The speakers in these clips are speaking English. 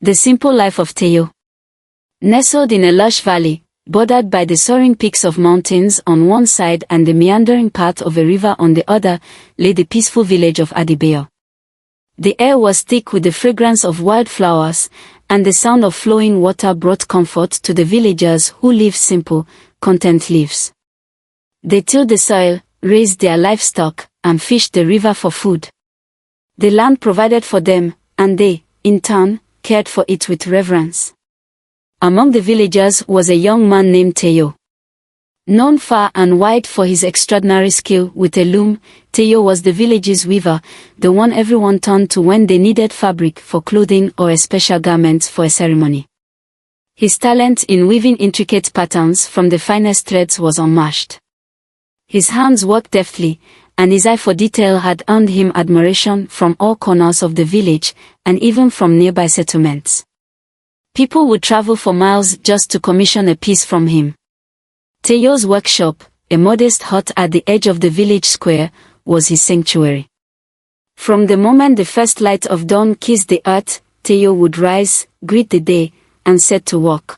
The simple life of Teo. Nestled in a lush valley, bordered by the soaring peaks of mountains on one side and the meandering path of a river on the other, lay the peaceful village of Adibeo. The air was thick with the fragrance of wildflowers, and the sound of flowing water brought comfort to the villagers who lived simple, content lives. They tilled the soil, raised their livestock, and fished the river for food. The land provided for them, and they, in turn, cared for it with reverence. Among the villagers was a young man named Teo. Known far and wide for his extraordinary skill with a loom, Teo was the village's weaver, the one everyone turned to when they needed fabric for clothing or a special garment for a ceremony. His talent in weaving intricate patterns from the finest threads was unmatched. His hands worked deftly, and his eye for detail had earned him admiration from all corners of the village, and even from nearby settlements. People would travel for miles just to commission a piece from him. Teo's workshop, a modest hut at the edge of the village square, was his sanctuary. From the moment the first light of dawn kissed the earth, Teo would rise, greet the day, and set to work.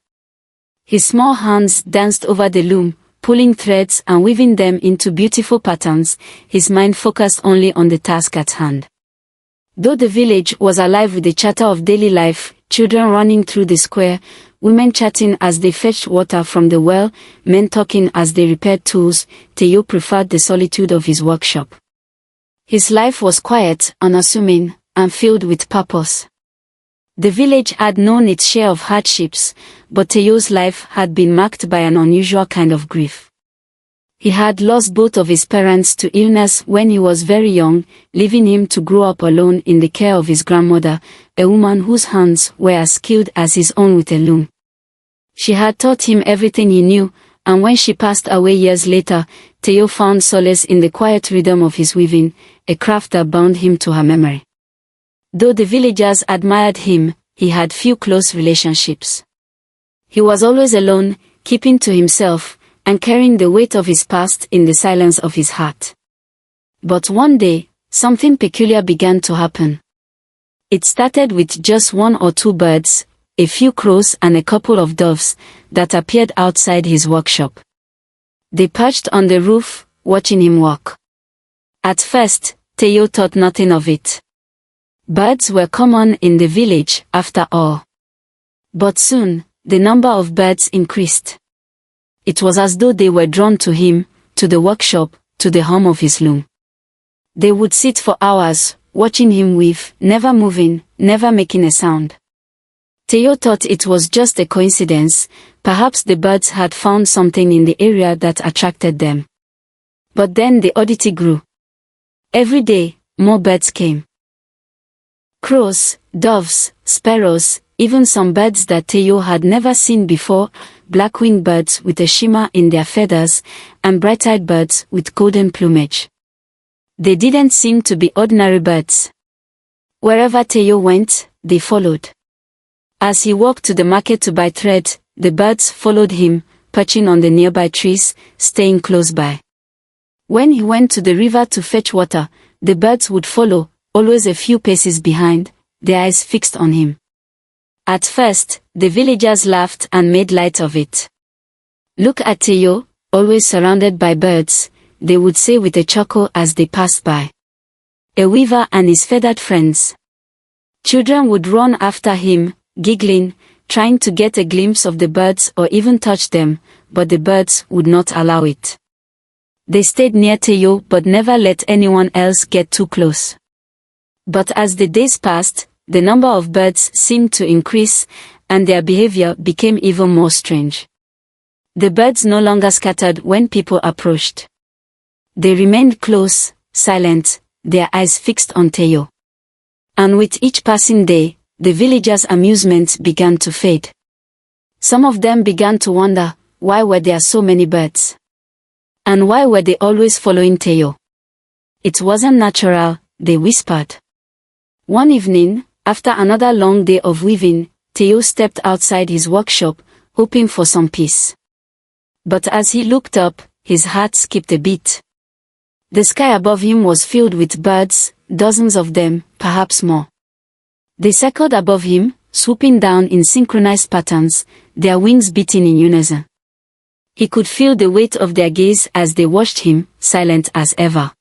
His small hands danced over the loom, pulling threads and weaving them into beautiful patterns, his mind focused only on the task at hand. Though the village was alive with the chatter of daily life, children running through the square, women chatting as they fetched water from the well, men talking as they repaired tools, Teo preferred the solitude of his workshop. His life was quiet, unassuming, and filled with purpose. The village had known its share of hardships, but Teo's life had been marked by an unusual kind of grief. He had lost both of his parents to illness when he was very young, leaving him to grow up alone in the care of his grandmother, a woman whose hands were as skilled as his own with a loom. She had taught him everything he knew, and when she passed away years later, Teo found solace in the quiet rhythm of his weaving, a craft that bound him to her memory. Though the villagers admired him, he had few close relationships. He was always alone, keeping to himself, and carrying the weight of his past in the silence of his heart. But one day, something peculiar began to happen. It started with just one or two birds, a few crows and a couple of doves, that appeared outside his workshop. They perched on the roof, watching him work. At first, Teo thought nothing of it. Birds were common in the village, after all. But soon, the number of birds increased. It was as though they were drawn to him, to the workshop, to the hum of his loom. They would sit for hours, watching him weave, never moving, never making a sound. Teo thought it was just a coincidence, perhaps the birds had found something in the area that attracted them. But then the oddity grew. Every day, more birds came. Crows, doves, sparrows, even some birds that Teo had never seen before, black-winged birds with a shimmer in their feathers, and bright-eyed birds with golden plumage. They didn't seem to be ordinary birds. Wherever Teo went, they followed. As he walked to the market to buy thread, the birds followed him, perching on the nearby trees, staying close by. When he went to the river to fetch water, the birds would follow, always a few paces behind, their eyes fixed on him. At first, the villagers laughed and made light of it. "Look at Teo, always surrounded by birds," they would say with a chuckle as they passed by. "A weaver and his feathered friends." Children would run after him, giggling, trying to get a glimpse of the birds or even touch them, but the birds would not allow it. They stayed near Teo but never let anyone else get too close. But as the days passed, the number of birds seemed to increase, and their behavior became even more strange. The birds no longer scattered when people approached. They remained close, silent, their eyes fixed on Teo. And with each passing day, the villagers' amusement began to fade. Some of them began to wonder, why were there so many birds? And why were they always following Teo? It wasn't natural, they whispered. One evening, after another long day of weaving, Teo stepped outside his workshop, hoping for some peace. But as he looked up, his heart skipped a beat. The sky above him was filled with birds, dozens of them, perhaps more. They circled above him, swooping down in synchronized patterns, their wings beating in unison. He could feel the weight of their gaze as they watched him, silent as ever.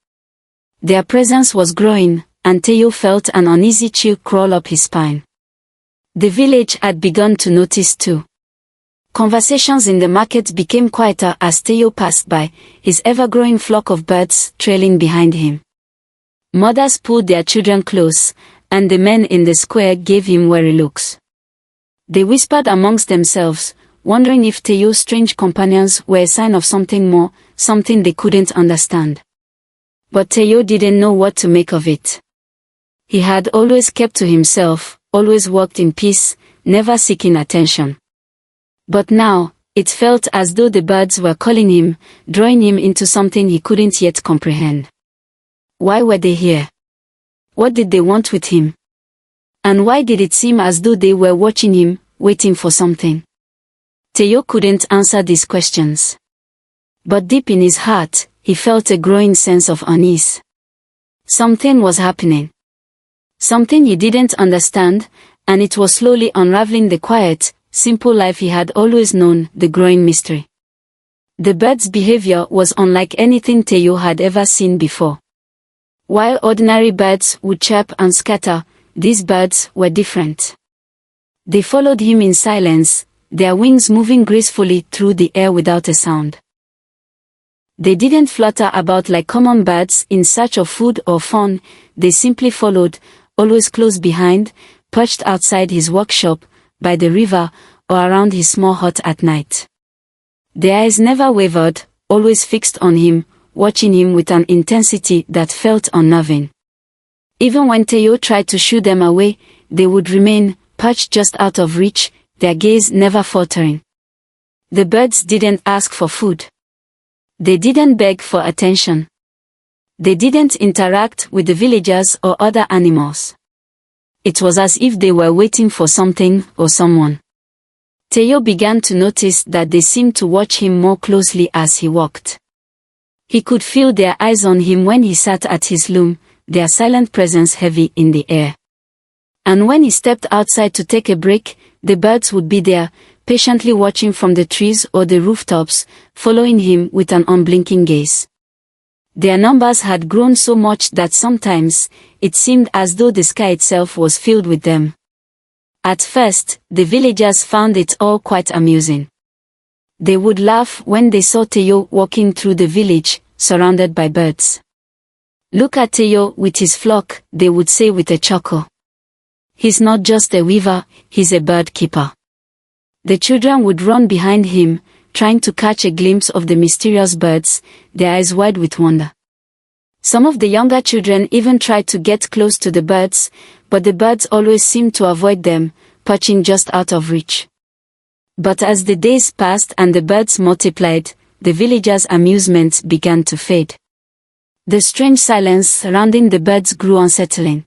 Their presence was growing, and Teo felt an uneasy chill crawl up his spine. The village had begun to notice too. Conversations in the market became quieter as Teo passed by, his ever-growing flock of birds trailing behind him. Mothers pulled their children close, and the men in the square gave him wary looks. They whispered amongst themselves, wondering if Teo's strange companions were a sign of something more, something they couldn't understand. But Teo didn't know what to make of it. He had always kept to himself, always walked in peace, never seeking attention. But now, it felt as though the birds were calling him, drawing him into something he couldn't yet comprehend. Why were they here? What did they want with him? And why did it seem as though they were watching him, waiting for something? Teo couldn't answer these questions. But deep in his heart, he felt a growing sense of unease. Something was happening. Something he didn't understand, and it was slowly unraveling the quiet, simple life he had always known, the growing mystery. The bird's behavior was unlike anything Teo had ever seen before. While ordinary birds would chirp and scatter, these birds were different. They followed him in silence, their wings moving gracefully through the air without a sound. They didn't flutter about like common birds in search of food or fun, they simply followed, always close behind, perched outside his workshop, by the river, or around his small hut at night. Their eyes never wavered, always fixed on him, watching him with an intensity that felt unnerving. Even when Teo tried to shoo them away, they would remain, perched just out of reach, their gaze never faltering. The birds didn't ask for food. They didn't beg for attention. They didn't interact with the villagers or other animals. It was as if they were waiting for something or someone. Teo began to notice that they seemed to watch him more closely as he walked. He could feel their eyes on him when he sat at his loom, their silent presence heavy in the air. And when he stepped outside to take a break, the birds would be there, patiently watching from the trees or the rooftops, following him with an unblinking gaze. Their numbers had grown so much that sometimes, it seemed as though the sky itself was filled with them. At first, the villagers found it all quite amusing. They would laugh when they saw Teo walking through the village, surrounded by birds. "Look at Teo with his flock," they would say with a chuckle. "He's not just a weaver, he's a bird keeper." The children would run behind him, trying to catch a glimpse of the mysterious birds, their eyes wide with wonder. Some of the younger children even tried to get close to the birds, but the birds always seemed to avoid them, perching just out of reach. But as the days passed and the birds multiplied, the villagers' amusement began to fade. The strange silence surrounding the birds grew unsettling.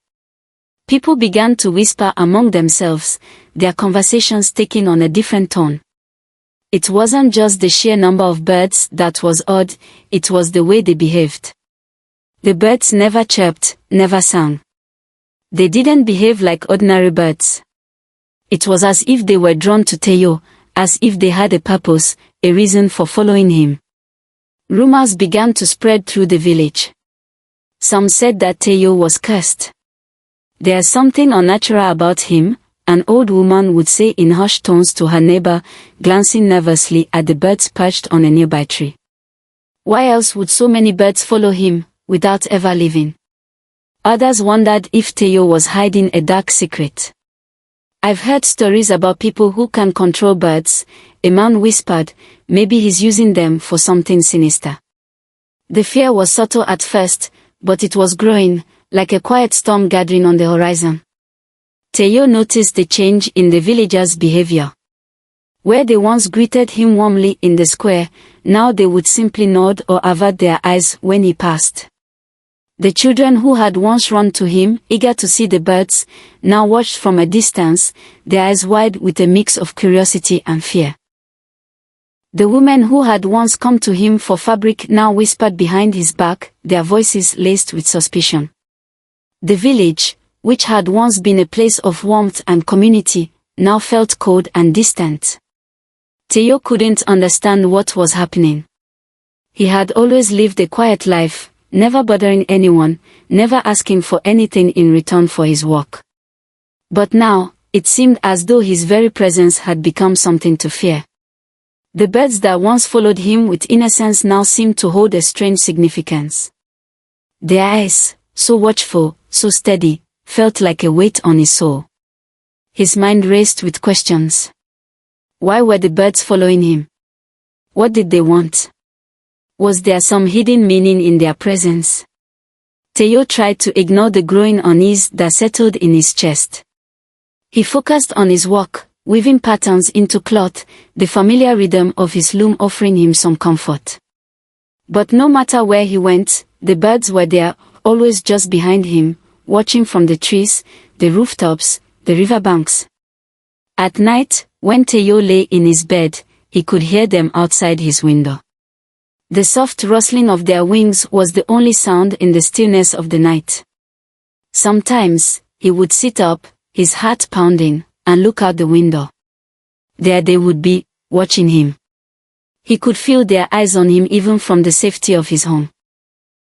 People began to whisper among themselves, their conversations taking on a different tone. It wasn't just the sheer number of birds that was odd, it was the way they behaved. The birds never chirped, never sang. They didn't behave like ordinary birds. It was as if they were drawn to Teo, as if they had a purpose, a reason for following him. Rumors began to spread through the village. Some said that Teo was cursed. "There's something unnatural about him," an old woman would say in hushed tones to her neighbor, glancing nervously at the birds perched on a nearby tree. Why else would so many birds follow him, without ever leaving? Others wondered if Teo was hiding a dark secret. "I've heard stories about people who can control birds," a man whispered, "maybe he's using them for something sinister." The fear was subtle at first, but it was growing, like a quiet storm gathering on the horizon. Teo noticed the change in the villagers' behavior. Where they once greeted him warmly in the square, now they would simply nod or avert their eyes when he passed. The children who had once run to him, eager to see the birds, now watched from a distance, their eyes wide with a mix of curiosity and fear. The women who had once come to him for fabric now whispered behind his back, their voices laced with suspicion. The village, which had once been a place of warmth and community, now felt cold and distant. Theo couldn't understand what was happening. He had always lived a quiet life, never bothering anyone, never asking for anything in return for his work. But now, it seemed as though his very presence had become something to fear. The birds that once followed him with innocence now seemed to hold a strange significance. Their eyes, so watchful, so steady, felt like a weight on his soul. His mind raced with questions. Why were the birds following him? What did they want? Was there some hidden meaning in their presence? Theo tried to ignore the growing unease that settled in his chest. He focused on his work, weaving patterns into cloth, the familiar rhythm of his loom offering him some comfort. But no matter where he went, the birds were there, always just behind him, watching from the trees, the rooftops, the riverbanks. At night, when Theo lay in his bed, he could hear them outside his window. The soft rustling of their wings was the only sound in the stillness of the night. Sometimes, he would sit up, his heart pounding, and look out the window. There they would be, watching him. He could feel their eyes on him even from the safety of his home.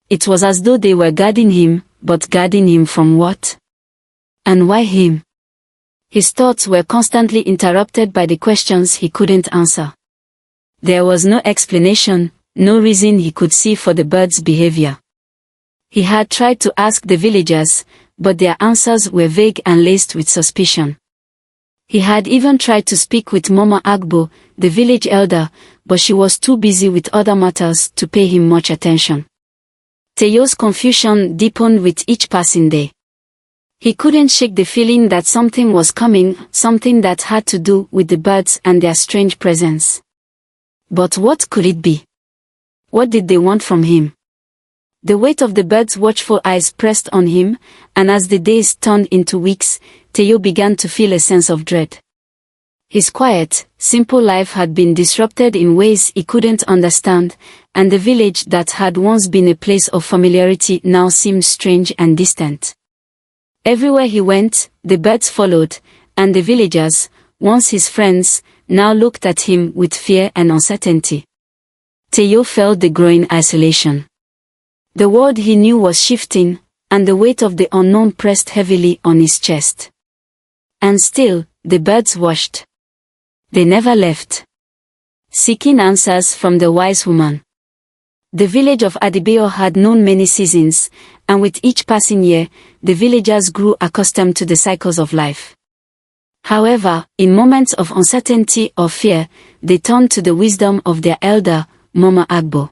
It was as though they were guarding him, but guarding him from what? And why him? His thoughts were constantly interrupted by the questions he couldn't answer. There was no explanation, no reason he could see for the birds' behavior. He had tried to ask the villagers, but their answers were vague and laced with suspicion. He had even tried to speak with Mama Agbo, the village elder, but she was too busy with other matters to pay him much attention. Theo's confusion deepened with each passing day. He couldn't shake the feeling that something was coming, something that had to do with the birds and their strange presence. But what could it be? What did they want from him? The weight of the birds' watchful eyes pressed on him, and as the days turned into weeks, Theo began to feel a sense of dread. His quiet, simple life had been disrupted in ways he couldn't understand, and the village that had once been a place of familiarity now seemed strange and distant. Everywhere he went, the birds followed, and the villagers, once his friends, now looked at him with fear and uncertainty. Theo felt the growing isolation. The world he knew was shifting, and the weight of the unknown pressed heavily on his chest. And still, the birds watched. They never left, seeking answers from the wise woman. The village of Adibeo had known many seasons, and with each passing year, the villagers grew accustomed to the cycles of life. However, in moments of uncertainty or fear, they turned to the wisdom of their elder, Mama Agbo.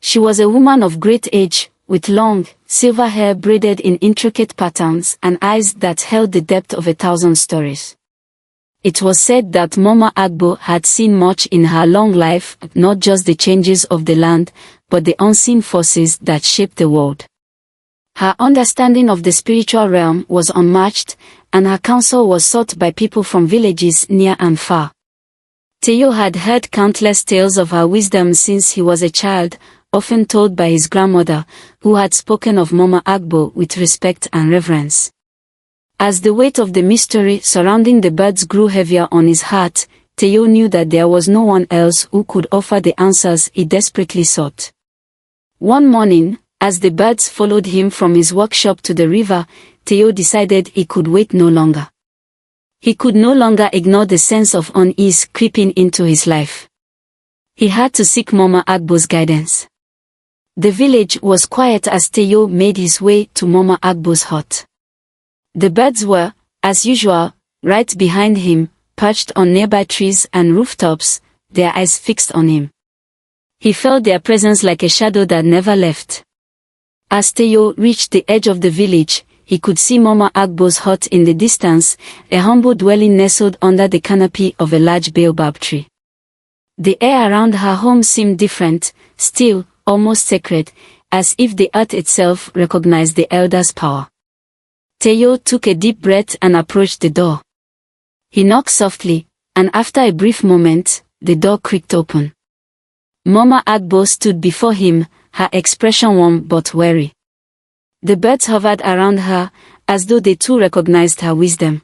She was a woman of great age, with long, silver hair braided in intricate patterns and eyes that held the depth of 1,000 stories. It was said that Mama Agbo had seen much in her long life, not just the changes of the land, but the unseen forces that shaped the world. Her understanding of the spiritual realm was unmatched, and her counsel was sought by people from villages near and far. Theo had heard countless tales of her wisdom since he was a child, often told by his grandmother, who had spoken of Mama Agbo with respect and reverence. As the weight of the mystery surrounding the birds grew heavier on his heart, Theo knew that there was no one else who could offer the answers he desperately sought. One morning, as the birds followed him from his workshop to the river, Theo decided he could wait no longer. He could no longer ignore the sense of unease creeping into his life. He had to seek Mama Agbo's guidance. The village was quiet as Theo made his way to Mama Agbo's hut. The birds were, as usual, right behind him, perched on nearby trees and rooftops, their eyes fixed on him. He felt their presence like a shadow that never left. As Theo reached the edge of the village, he could see Mama Agbo's hut in the distance, a humble dwelling nestled under the canopy of a large baobab tree. The air around her home seemed different, still, almost sacred, as if the earth itself recognized the elder's power. Theo took a deep breath and approached the door. He knocked softly, and after a brief moment, the door creaked open. Mama Agbo stood before him, her expression warm but wary. The birds hovered around her, as though they too recognized her wisdom.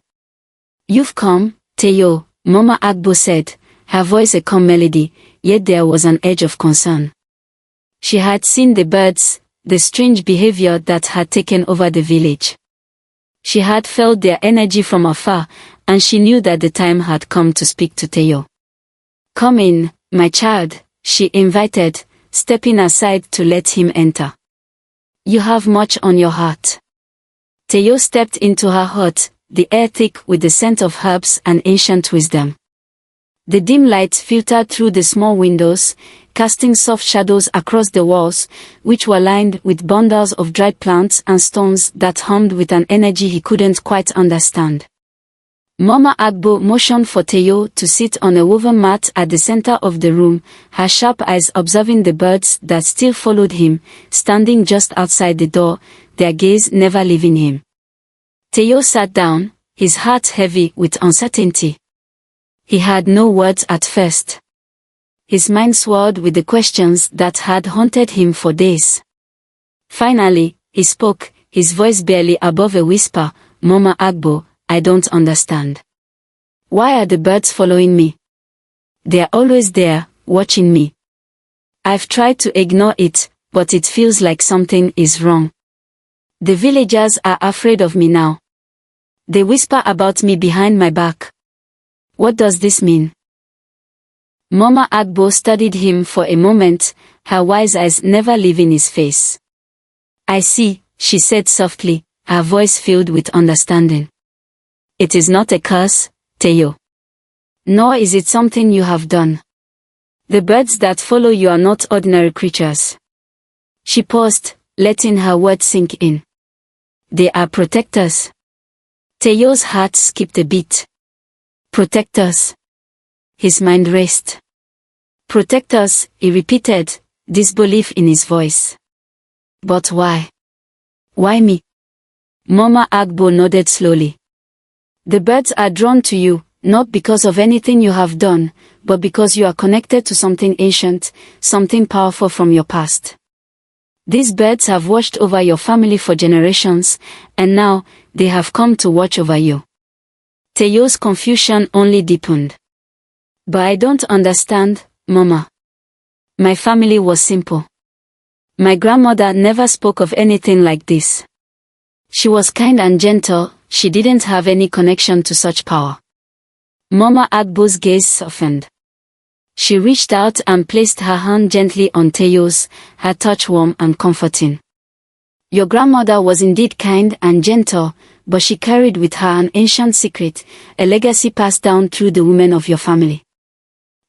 You've come, Teo, Mama Agbo said, her voice a calm melody, yet there was an edge of concern. She had seen the birds, the strange behavior that had taken over the village. She had felt their energy from afar, and she knew that the time had come to speak to Teo. Come in, my child, she invited, stepping aside to let him enter. You have much on your heart. Teo stepped into her hut, the air thick with the scent of herbs and ancient wisdom. The dim light filtered through the small windows, casting soft shadows across the walls, which were lined with bundles of dried plants and stones that hummed with an energy he couldn't quite understand. Mama Agbo motioned for Teo to sit on a woven mat at the center of the room, her sharp eyes observing the birds that still followed him, standing just outside the door, their gaze never leaving him. Teo sat down, his heart heavy with uncertainty. He had no words at first. His mind swirled with the questions that had haunted him for days. Finally, he spoke, his voice barely above a whisper, Mama Agbo, I don't understand. Why are the birds following me? They're always there, watching me. I've tried to ignore it, but it feels like something is wrong. The villagers are afraid of me now. They whisper about me behind my back. What does this mean? Mama Agbo studied him for a moment, her wise eyes never leaving his face. I see, she said softly, her voice filled with understanding. It is not a curse, Teo. Nor is it something you have done. The birds that follow you are not ordinary creatures. She paused, letting her words sink in. They are protectors. Teo's heart skipped a beat. Protectors. His mind raced. Protectors, he repeated, disbelief in his voice. But why? Why me? Mama Agbo nodded slowly. The birds are drawn to you, not because of anything you have done, but because you are connected to something ancient, something powerful from your past. These birds have watched over your family for generations, and now, they have come to watch over you. Teo's confusion only deepened. But I don't understand, Mama. My family was simple. My grandmother never spoke of anything like this. She was kind and gentle, she didn't have any connection to such power. Mama Agbo's gaze softened. She reached out and placed her hand gently on Teo's, her touch warm and comforting. Your grandmother was indeed kind and gentle, but she carried with her an ancient secret, a legacy passed down through the women of your family.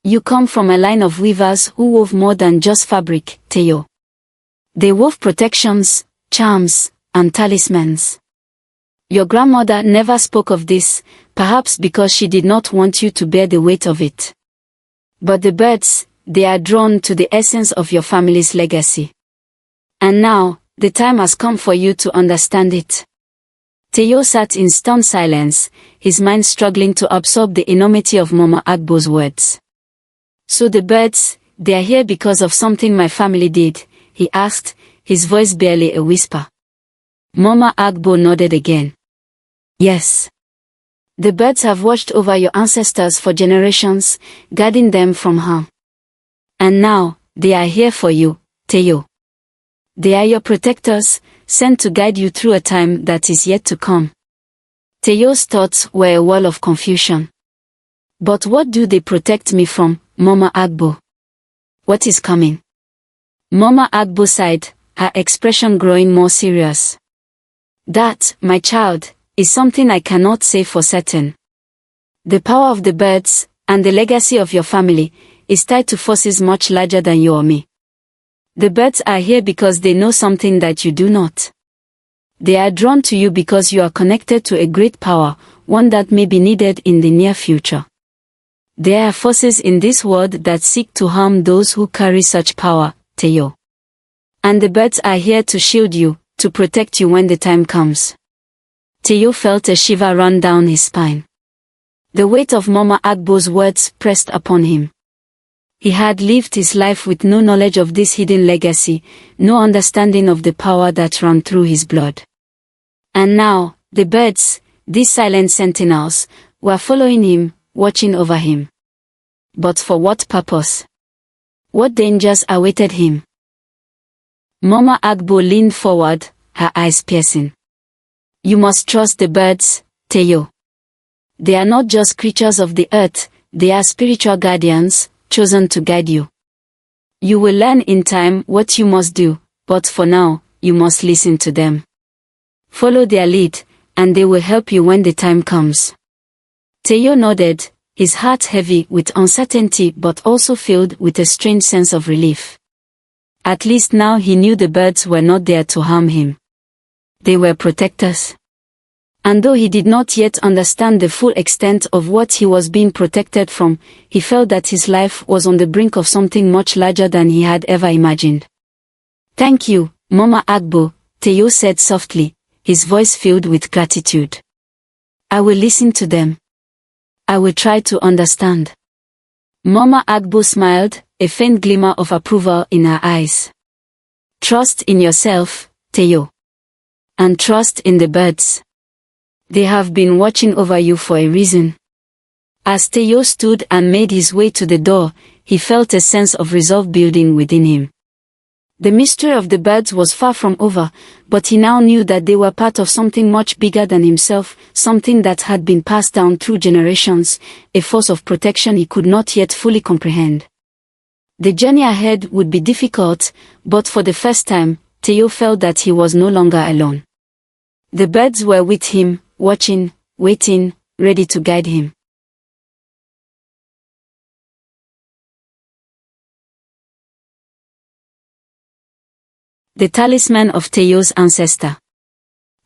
You come from a line of weavers who wove more than just fabric, Teo. They wove protections, charms, and talismans. Your grandmother never spoke of this, perhaps because she did not want you to bear the weight of it. But the birds, they are drawn to the essence of your family's legacy. And now, the time has come for you to understand it. Teo sat in stunned silence, his mind struggling to absorb the enormity of Mama Agbo's words. So the birds, they are here because of something my family did, he asked, his voice barely a whisper. Mama Agbo nodded again. Yes. The birds have watched over your ancestors for generations, guarding them from harm. And now, they are here for you, Teo. They are your protectors, sent to guide you through a time that is yet to come. Teo's thoughts were a whirl of confusion. But what do they protect me from, Mama Agbo? What is coming? Mama Agbo sighed, her expression growing more serious. That, my child, is something I cannot say for certain. The power of the birds, and the legacy of your family, is tied to forces much larger than you or me. The birds are here because they know something that you do not. They are drawn to you because you are connected to a great power, one that may be needed in the near future. There are forces in this world that seek to harm those who carry such power, Teo. And the birds are here to shield you, to protect you when the time comes. Teo felt a shiver run down his spine. The weight of Mama Agbo's words pressed upon him. He had lived his life with no knowledge of this hidden legacy, no understanding of the power that ran through his blood. And now, the birds, these silent sentinels, were following him, watching over him. But for what purpose? What dangers awaited him? Mama Agbo leaned forward, her eyes piercing. You must trust the birds, Teyo. They are not just creatures of the earth, they are spiritual guardians, chosen to guide you. You will learn in time what you must do, but for now, you must listen to them. Follow their lead, and they will help you when the time comes. Teyo nodded, his heart heavy with uncertainty but also filled with a strange sense of relief. At least now he knew the birds were not there to harm him. They were protectors. And though he did not yet understand the full extent of what he was being protected from, he felt that his life was on the brink of something much larger than he had ever imagined. Thank you, Mama Agbo, Teyo said softly, his voice filled with gratitude. I will listen to them. I will try to understand. Mama Agbo smiled, a faint glimmer of approval in her eyes. Trust in yourself, Teyo. And trust in the birds. They have been watching over you for a reason. As Teyo stood and made his way to the door, he felt a sense of resolve building within him. The mystery of the birds was far from over, but he now knew that they were part of something much bigger than himself, something that had been passed down through generations, a force of protection he could not yet fully comprehend. The journey ahead would be difficult, but for the first time, Teyo felt that he was no longer alone. The birds were with him, watching, waiting, ready to guide him. The talisman of Teyo's ancestor.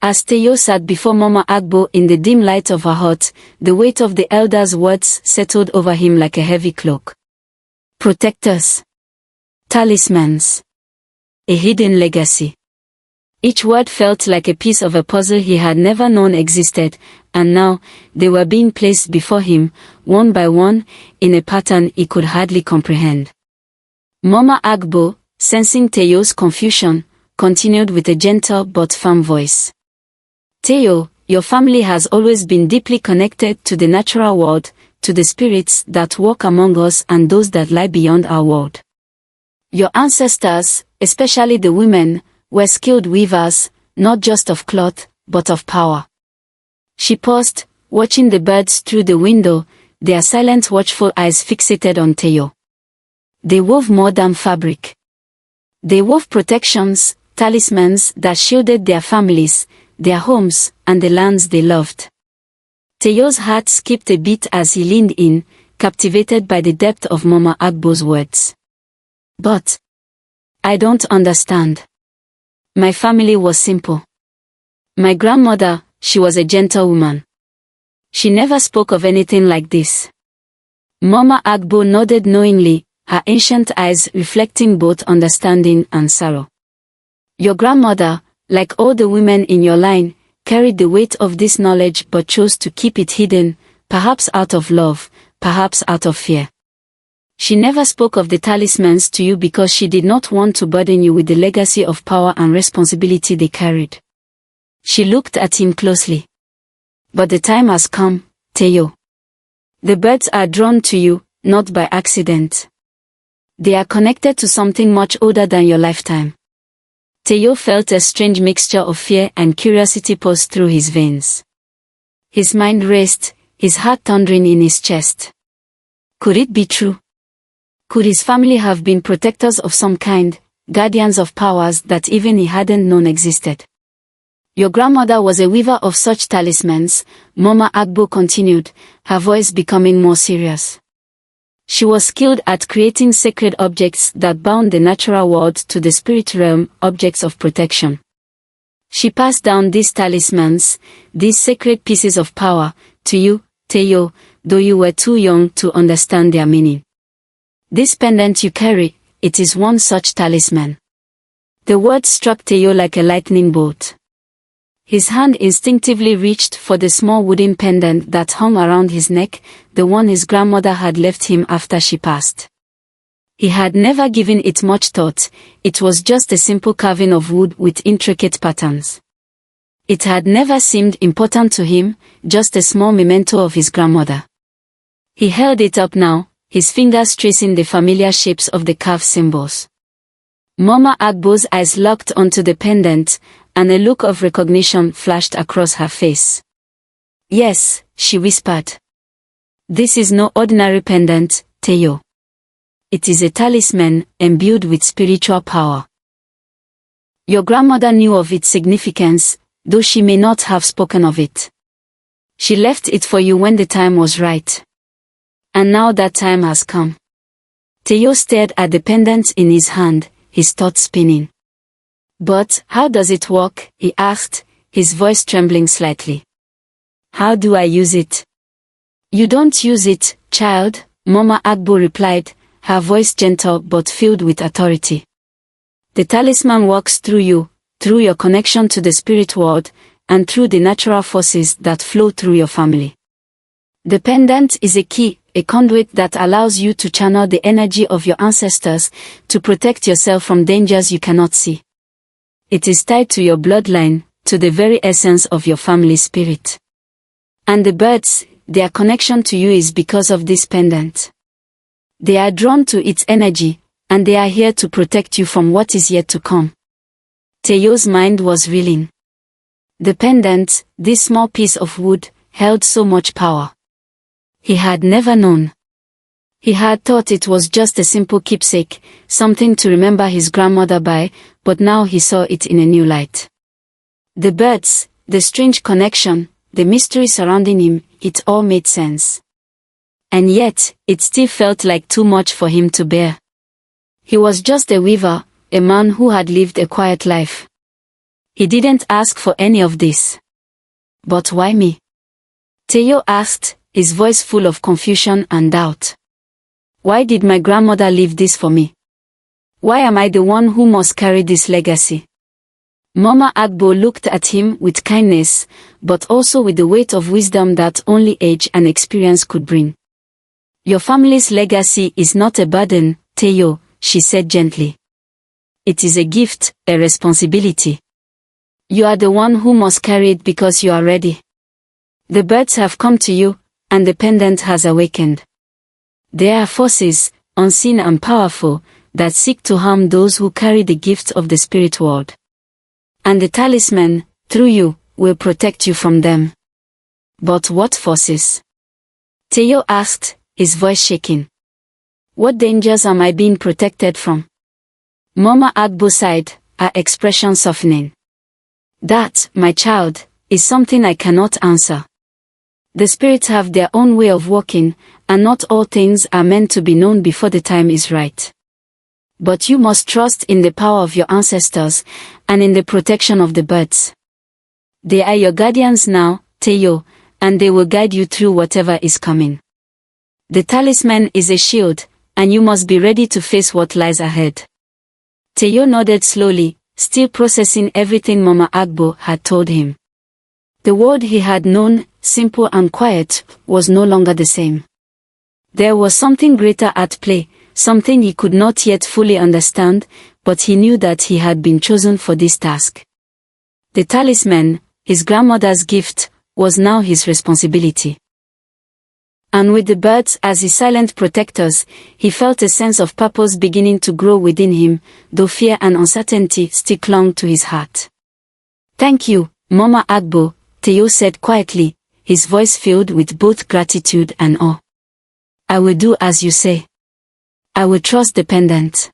As Teyo sat before Mama Agbo in the dim light of her hut, the weight of the elder's words settled over him like a heavy cloak. Protectors. Talismans. A hidden legacy. Each word felt like a piece of a puzzle he had never known existed, and now, they were being placed before him, one by one, in a pattern he could hardly comprehend. Mama Agbo, sensing Teyo's confusion, continued with a gentle but firm voice. Teyo, your family has always been deeply connected to the natural world, to the spirits that walk among us and those that lie beyond our world. Your ancestors, especially the women, were skilled weavers, not just of cloth, but of power. She paused, watching the birds through the window, their silent watchful eyes fixated on Teyo. They wove more than fabric. They wove protections, talismans that shielded their families, their homes, and the lands they loved. Teyo's heart skipped a beat as he leaned in, captivated by the depth of Mama Agbo's words. But I don't understand. My family was simple. My grandmother, she was a gentle woman. She never spoke of anything like this. Mama Agbo nodded knowingly, her ancient eyes reflecting both understanding and sorrow. Your grandmother, like all the women in your line, carried the weight of this knowledge but chose to keep it hidden, perhaps out of love, perhaps out of fear. She never spoke of the talismans to you because she did not want to burden you with the legacy of power and responsibility they carried. She looked at him closely. But the time has come, Teyo. The birds are drawn to you, not by accident. They are connected to something much older than your lifetime. Teyo felt a strange mixture of fear and curiosity pulse through his veins. His mind raced, his heart thundering in his chest. Could it be true? Could his family have been protectors of some kind, guardians of powers that even he hadn't known existed? Your grandmother was a weaver of such talismans, Mama Agbo continued, her voice becoming more serious. She was skilled at creating sacred objects that bound the natural world to the spirit realm, objects of protection. She passed down these talismans, these sacred pieces of power, to you, Teyo, though you were too young to understand their meaning. This pendant you carry, it is one such talisman. The word struck Teyo like a lightning bolt. His hand instinctively reached for the small wooden pendant that hung around his neck, the one his grandmother had left him after she passed. He had never given it much thought, it was just a simple carving of wood with intricate patterns. It had never seemed important to him, just a small memento of his grandmother. He held it up now, his fingers tracing the familiar shapes of the carved symbols. Mama Agbo's eyes locked onto the pendant, and a look of recognition flashed across her face. "Yes," she whispered. "This is no ordinary pendant, Teo. It is a talisman, imbued with spiritual power. Your grandmother knew of its significance, though she may not have spoken of it. She left it for you when the time was right. And now that time has come." Teo stared at the pendant in his hand, his thoughts spinning. "But how does it work?" he asked, his voice trembling slightly. "How do I use it?" "You don't use it, child," Mama Agbo replied, her voice gentle but filled with authority. "The talisman works through you, through your connection to the spirit world, and through the natural forces that flow through your family. The pendant is a key, a conduit that allows you to channel the energy of your ancestors, to protect yourself from dangers you cannot see. It is tied to your bloodline, to the very essence of your family spirit. And the birds, their connection to you is because of this pendant. They are drawn to its energy, and they are here to protect you from what is yet to come." Teo's mind was reeling. The pendant, this small piece of wood, held so much power. He had never known. He had thought it was just a simple keepsake, something to remember his grandmother by, but now he saw it in a new light. The birds, the strange connection, the mystery surrounding him, it all made sense. And yet, it still felt like too much for him to bear. He was just a weaver, a man who had lived a quiet life. He didn't ask for any of this. "But why me?" Teo asked, his voice full of confusion and doubt. "Why did my grandmother leave this for me? Why am I the one who must carry this legacy?" Mama Agbo looked at him with kindness, but also with the weight of wisdom that only age and experience could bring. "Your family's legacy is not a burden, Teo," she said gently. "It is a gift, a responsibility. You are the one who must carry it because you are ready. The birds have come to you, and the pendant has awakened. There are forces, unseen and powerful, that seek to harm those who carry the gift of the spirit world. And the talisman, through you, will protect you from them." "But what forces?" Teo asked, his voice shaking. "What dangers am I being protected from?" Mama Agbo sighed, her expression softening. "That, my child, is something I cannot answer. The spirits have their own way of working, and not all things are meant to be known before the time is right. But you must trust in the power of your ancestors, and in the protection of the birds. They are your guardians now, Teo, and they will guide you through whatever is coming. The talisman is a shield, and you must be ready to face what lies ahead." Teo nodded slowly, still processing everything Mama Agbo had told him. The world he had known, simple and quiet, was no longer the same. There was something greater at play, something he could not yet fully understand, but he knew that he had been chosen for this task. The talisman, his grandmother's gift, was now his responsibility. And with the birds as his silent protectors, he felt a sense of purpose beginning to grow within him, though fear and uncertainty still clung to his heart. "Thank you, Mama Agbo," Teo said quietly, his voice filled with both gratitude and awe. "I will do as you say. I will trust the pendant.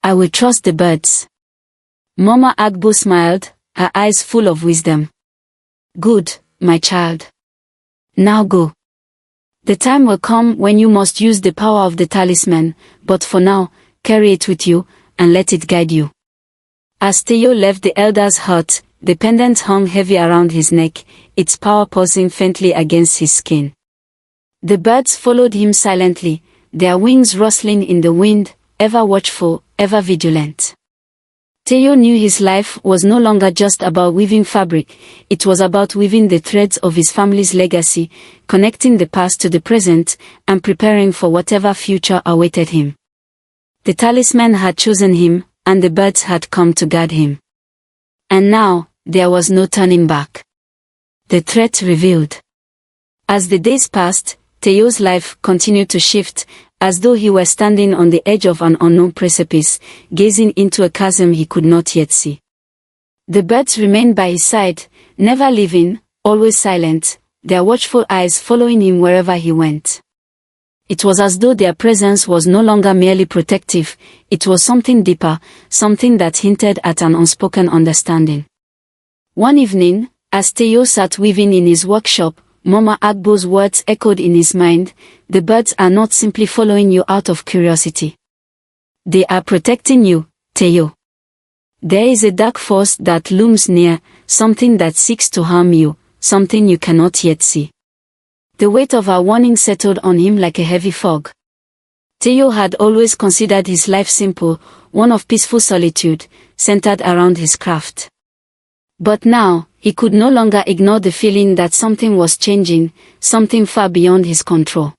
I will trust the birds." Mama Agbo smiled, her eyes full of wisdom. "Good, my child. Now go. The time will come when you must use the power of the talisman, but for now, carry it with you, and let it guide you." As Teo left the elder's hut, the pendant hung heavy around his neck, its power pulsing faintly against his skin. The birds followed him silently, their wings rustling in the wind, ever watchful, ever vigilant. Teo knew his life was no longer just about weaving fabric, it was about weaving the threads of his family's legacy, connecting the past to the present, and preparing for whatever future awaited him. The talisman had chosen him, and the birds had come to guard him. And now, there was no turning back. The threat revealed. As the days passed, Teo's life continued to shift, as though he were standing on the edge of an unknown precipice, gazing into a chasm he could not yet see. The birds remained by his side, never leaving, always silent, their watchful eyes following him wherever he went. It was as though their presence was no longer merely protective, it was something deeper, something that hinted at an unspoken understanding. One evening, as Teo sat weaving in his workshop, Mama Agbo's words echoed in his mind, "The birds are not simply following you out of curiosity. They are protecting you, Teo. There is a dark force that looms near, something that seeks to harm you, something you cannot yet see." The weight of her warning settled on him like a heavy fog. Teo had always considered his life simple, one of peaceful solitude, centered around his craft. But now, he could no longer ignore the feeling that something was changing, something far beyond his control.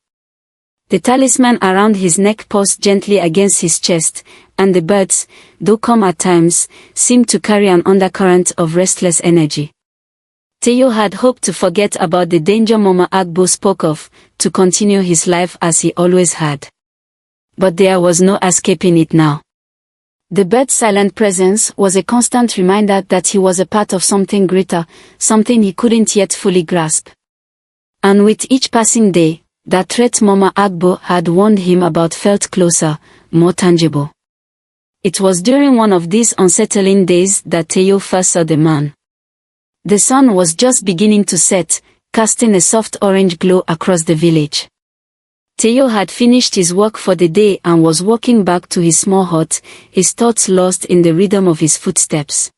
The talisman around his neck paused gently against his chest, and the birds, though calm at times, seemed to carry an undercurrent of restless energy. Teo had hoped to forget about the danger Mama Agbo spoke of, to continue his life as he always had. But there was no escaping it now. The bird's silent presence was a constant reminder that he was a part of something greater, something he couldn't yet fully grasp. And with each passing day, that threat Mama Agbo had warned him about felt closer, more tangible. It was during one of these unsettling days that Teo first saw the man. The sun was just beginning to set, casting a soft orange glow across the village. Teo had finished his work for the day and was walking back to his small hut, his thoughts lost in the rhythm of his footsteps.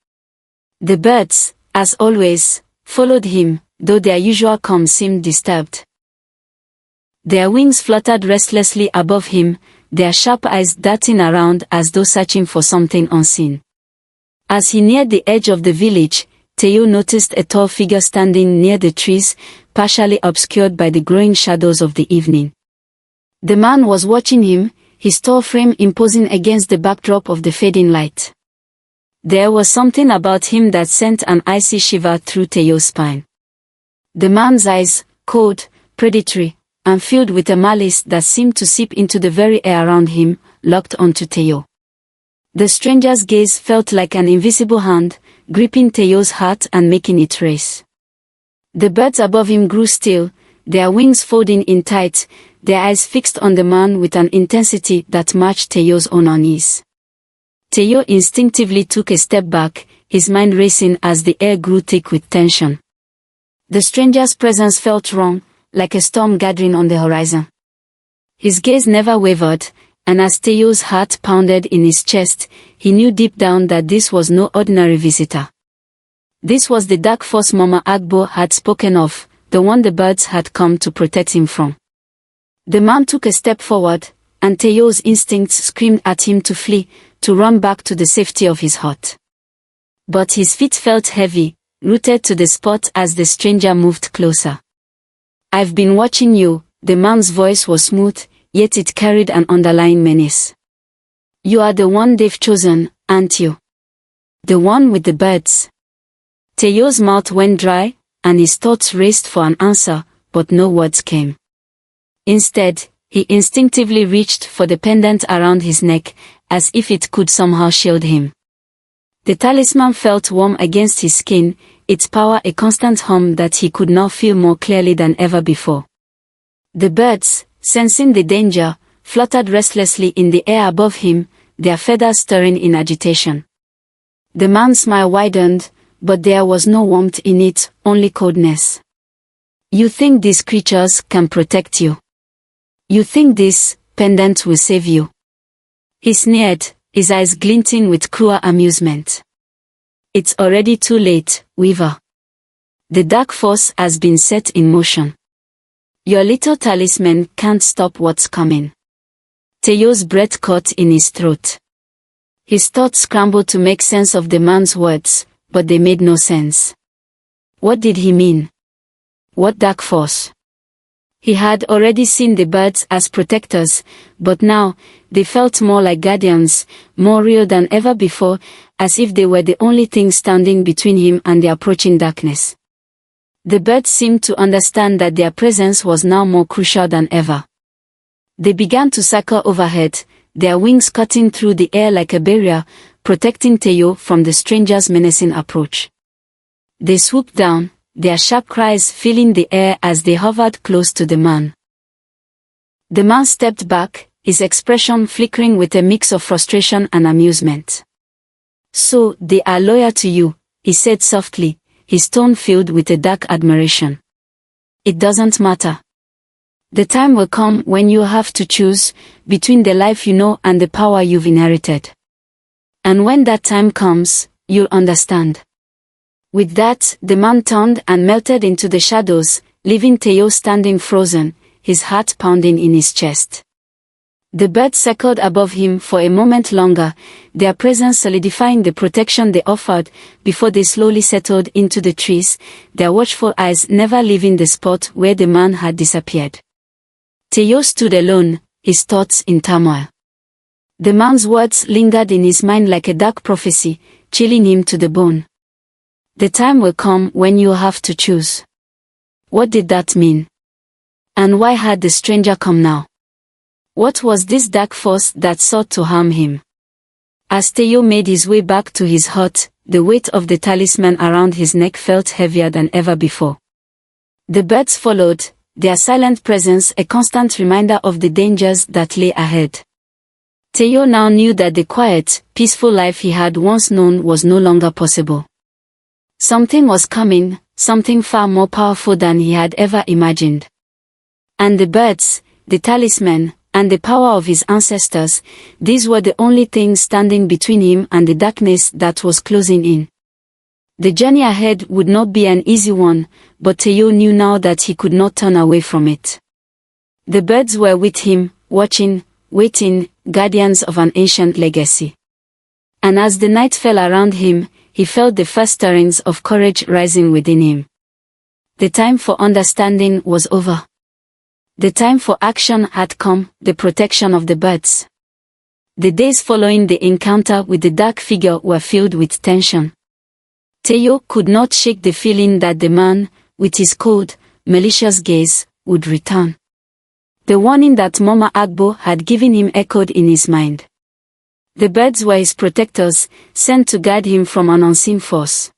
The birds, as always, followed him, though their usual calm seemed disturbed. Their wings fluttered restlessly above him, their sharp eyes darting around as though searching for something unseen. As he neared the edge of the village, Teo noticed a tall figure standing near the trees, partially obscured by the growing shadows of the evening. The man was watching him, his tall frame imposing against the backdrop of the fading light. There was something about him that sent an icy shiver through Teo's spine. The man's eyes, cold, predatory, and filled with a malice that seemed to seep into the very air around him, locked onto Teo. The stranger's gaze felt like an invisible hand, gripping Teo's heart and making it race. The birds above him grew still, their wings folding in tight, their eyes fixed on the man with an intensity that matched Teo's own unease. Teo instinctively took a step back, his mind racing as the air grew thick with tension. The stranger's presence felt wrong, like a storm gathering on the horizon. His gaze never wavered, and as Teo's heart pounded in his chest, he knew deep down that this was no ordinary visitor. This was the dark force Mama Agbo had spoken of, the one the birds had come to protect him from. The man took a step forward, and Teo's instincts screamed at him to flee, to run back to the safety of his hut. But his feet felt heavy, rooted to the spot as the stranger moved closer. "I've been watching you," the man's voice was smooth, yet it carried an underlying menace. "You are the one they've chosen, aren't you? The one with the birds." Teo's mouth went dry, and his thoughts raced for an answer, but no words came. Instead, he instinctively reached for the pendant around his neck, as if it could somehow shield him. The talisman felt warm against his skin, its power a constant hum that he could now feel more clearly than ever before. The birds, sensing the danger, fluttered restlessly in the air above him, their feathers stirring in agitation. The man's smile widened, but there was no warmth in it, only coldness. "You think these creatures can protect you? You think this pendant will save you?" He sneered, his eyes glinting with cruel amusement. "It's already too late, Weaver. The dark force has been set in motion. Your little talisman can't stop what's coming." Teo's breath caught in his throat. His thoughts scrambled to make sense of the man's words, but they made no sense. What did he mean? What dark force? He had already seen the birds as protectors, but now, they felt more like guardians, more real than ever before, as if they were the only thing standing between him and the approaching darkness. The birds seemed to understand that their presence was now more crucial than ever. They began to circle overhead, their wings cutting through the air like a barrier, protecting Teo from the stranger's menacing approach. They swooped down, their sharp cries filling the air as they hovered close to the man. The man stepped back, his expression flickering with a mix of frustration and amusement. "So, they are loyal to you," he said softly, his tone filled with a dark admiration. "It doesn't matter. The time will come when you have to choose between the life you know and the power you've inherited. And when that time comes, you'll understand." With that, the man turned and melted into the shadows, leaving Teo standing frozen, his heart pounding in his chest. The birds circled above him for a moment longer, their presence solidifying the protection they offered, before they slowly settled into the trees, their watchful eyes never leaving the spot where the man had disappeared. Teo stood alone, his thoughts in turmoil. The man's words lingered in his mind like a dark prophecy, chilling him to the bone. "The time will come when you have to choose." What did that mean? And why had the stranger come now? What was this dark force that sought to harm him? As Teo made his way back to his hut, the weight of the talisman around his neck felt heavier than ever before. The birds followed, their silent presence a constant reminder of the dangers that lay ahead. Teo now knew that the quiet, peaceful life he had once known was no longer possible. Something was coming, something far more powerful than he had ever imagined. And the birds, the talisman, and the power of his ancestors, these were the only things standing between him and the darkness that was closing in. The journey ahead would not be an easy one, but Teo knew now that he could not turn away from it. The birds were with him, watching, waiting, guardians of an ancient legacy. And as the night fell around him, he felt the first stirrings of courage rising within him. The time for understanding was over. The time for action had come, the protection of the birds. The days following the encounter with the dark figure were filled with tension. Teo could not shake the feeling that the man, with his cold, malicious gaze, would return. The warning that Mama Agbo had given him echoed in his mind. The birds were his protectors, sent to guide him from an unseen force.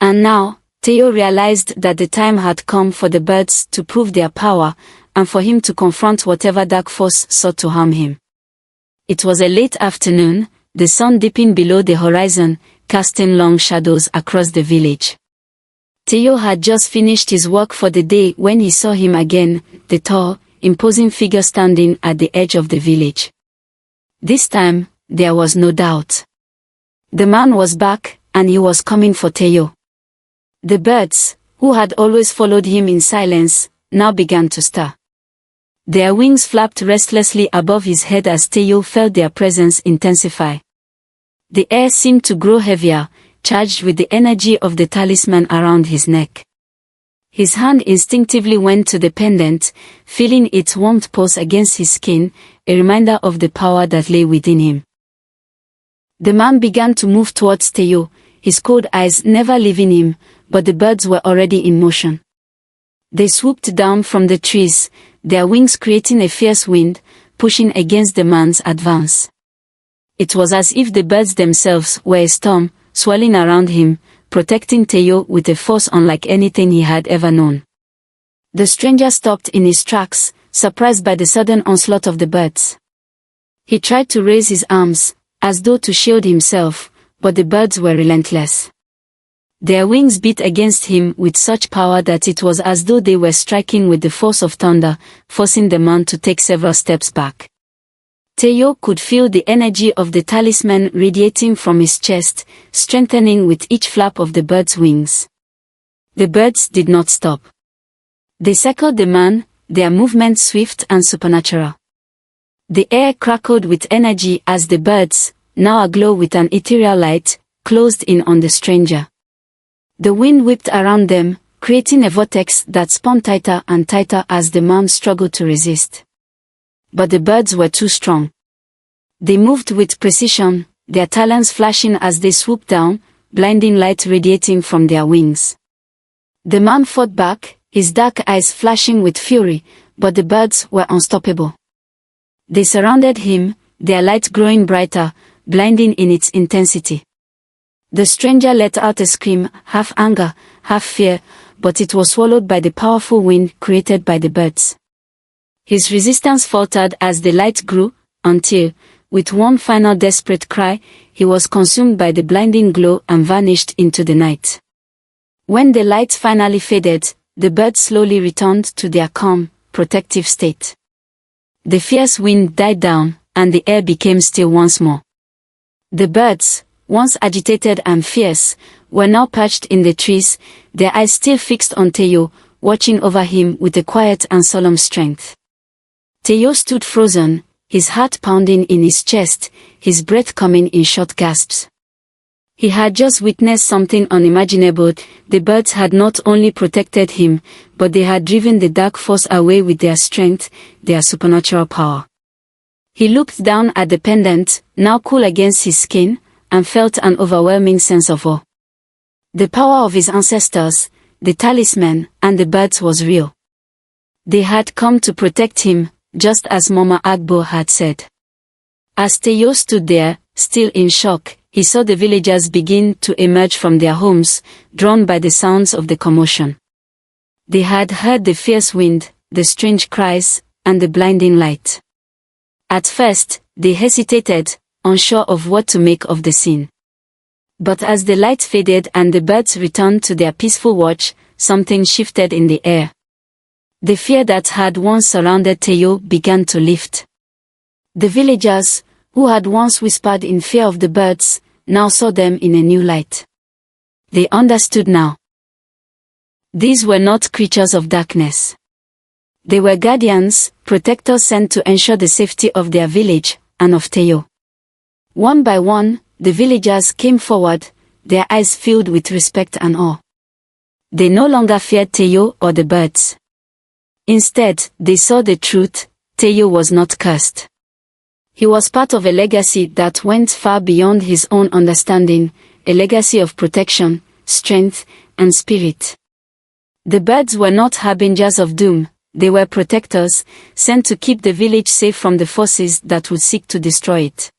And now, Teo realized that the time had come for the birds to prove their power, and for him to confront whatever dark force sought to harm him. It was a late afternoon, the sun dipping below the horizon, casting long shadows across the village. Teo had just finished his work for the day when he saw him again, the tall, imposing figure standing at the edge of the village. This time, there was no doubt. The man was back, and he was coming for Teo. The birds, who had always followed him in silence, now began to stir. Their wings flapped restlessly above his head as Teo felt their presence intensify. The air seemed to grow heavier, charged with the energy of the talisman around his neck. His hand instinctively went to the pendant, feeling its warmth pulse against his skin, a reminder of the power that lay within him. The man began to move towards Teo, his cold eyes never leaving him, but the birds were already in motion. They swooped down from the trees, their wings creating a fierce wind, pushing against the man's advance. It was as if the birds themselves were a storm, swirling around him, protecting Teo with a force unlike anything he had ever known. The stranger stopped in his tracks, surprised by the sudden onslaught of the birds. He tried to raise his arms, as though to shield himself, but the birds were relentless. Their wings beat against him with such power that it was as though they were striking with the force of thunder, forcing the man to take several steps back. Teo could feel the energy of the talisman radiating from his chest, strengthening with each flap of the bird's wings. The birds did not stop. They circled the man, their movements swift and supernatural. The air crackled with energy as the birds, now aglow with an ethereal light, closed in on the stranger. The wind whipped around them, creating a vortex that spun tighter and tighter as the man struggled to resist. But the birds were too strong. They moved with precision, their talons flashing as they swooped down, blinding light radiating from their wings. The man fought back, his dark eyes flashing with fury, but the birds were unstoppable. They surrounded him, their light growing brighter, blinding in its intensity. The stranger let out a scream, half anger, half fear, but it was swallowed by the powerful wind created by the birds. His resistance faltered as the light grew, until, with one final desperate cry, he was consumed by the blinding glow and vanished into the night. When the light finally faded, the birds slowly returned to their calm, protective state. The fierce wind died down, and the air became still once more. The birds, once agitated and fierce, were now perched in the trees, their eyes still fixed on Teo, watching over him with a quiet and solemn strength. Teo stood frozen, his heart pounding in his chest, his breath coming in short gasps. He had just witnessed something unimaginable. The birds had not only protected him, but they had driven the dark force away with their strength, their supernatural power. He looked down at the pendant, now cool against his skin, and felt an overwhelming sense of awe. The power of his ancestors, the talisman, and the birds was real. They had come to protect him, just as Mama Agbo had said. As Teo stood there, still in shock, he saw the villagers begin to emerge from their homes, drawn by the sounds of the commotion. They had heard the fierce wind, the strange cries, and the blinding light. At first, they hesitated, unsure of what to make of the scene. But as the light faded and the birds returned to their peaceful watch, something shifted in the air. The fear that had once surrounded Teo began to lift. The villagers, who had once whispered in fear of the birds, now saw them in a new light. They understood now. These were not creatures of darkness. They were guardians, protectors sent to ensure the safety of their village, and of Teo. One by one, the villagers came forward, their eyes filled with respect and awe. They no longer feared Teo or the birds. Instead, they saw the truth: Teo was not cursed. He was part of a legacy that went far beyond his own understanding, a legacy of protection, strength, and spirit. The birds were not harbingers of doom, they were protectors, sent to keep the village safe from the forces that would seek to destroy it.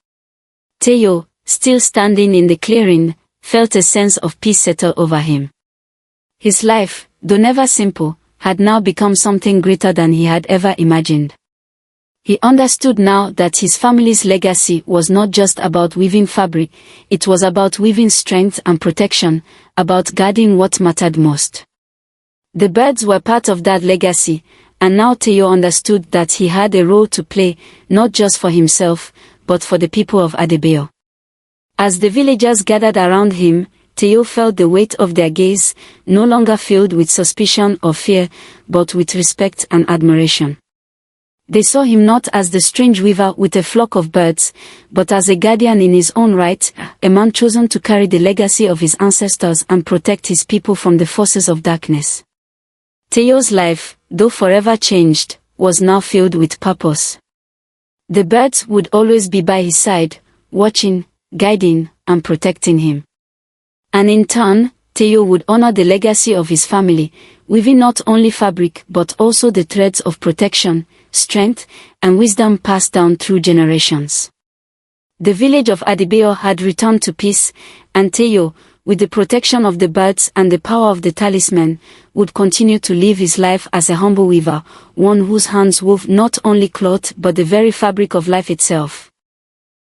Teo, still standing in the clearing, felt a sense of peace settle over him. His life, though never simple, had now become something greater than he had ever imagined. He understood now that his family's legacy was not just about weaving fabric, it was about weaving strength and protection, about guarding what mattered most. The birds were part of that legacy, and now Teo understood that he had a role to play, not just for himself, but for the people of Adebayo. As the villagers gathered around him, Teo felt the weight of their gaze, no longer filled with suspicion or fear, but with respect and admiration. They saw him not as the strange weaver with a flock of birds, but as a guardian in his own right, a man chosen to carry the legacy of his ancestors and protect his people from the forces of darkness. Teo's life, though forever changed, was now filled with purpose. The birds would always be by his side, watching, guiding, and protecting him. And in turn, Teo would honor the legacy of his family, weaving not only fabric but also the threads of protection, strength, and wisdom passed down through generations. The village of Adebayo had returned to peace, and Teo, with the protection of the birds and the power of the talisman, would continue to live his life as a humble weaver, one whose hands wove not only cloth but the very fabric of life itself.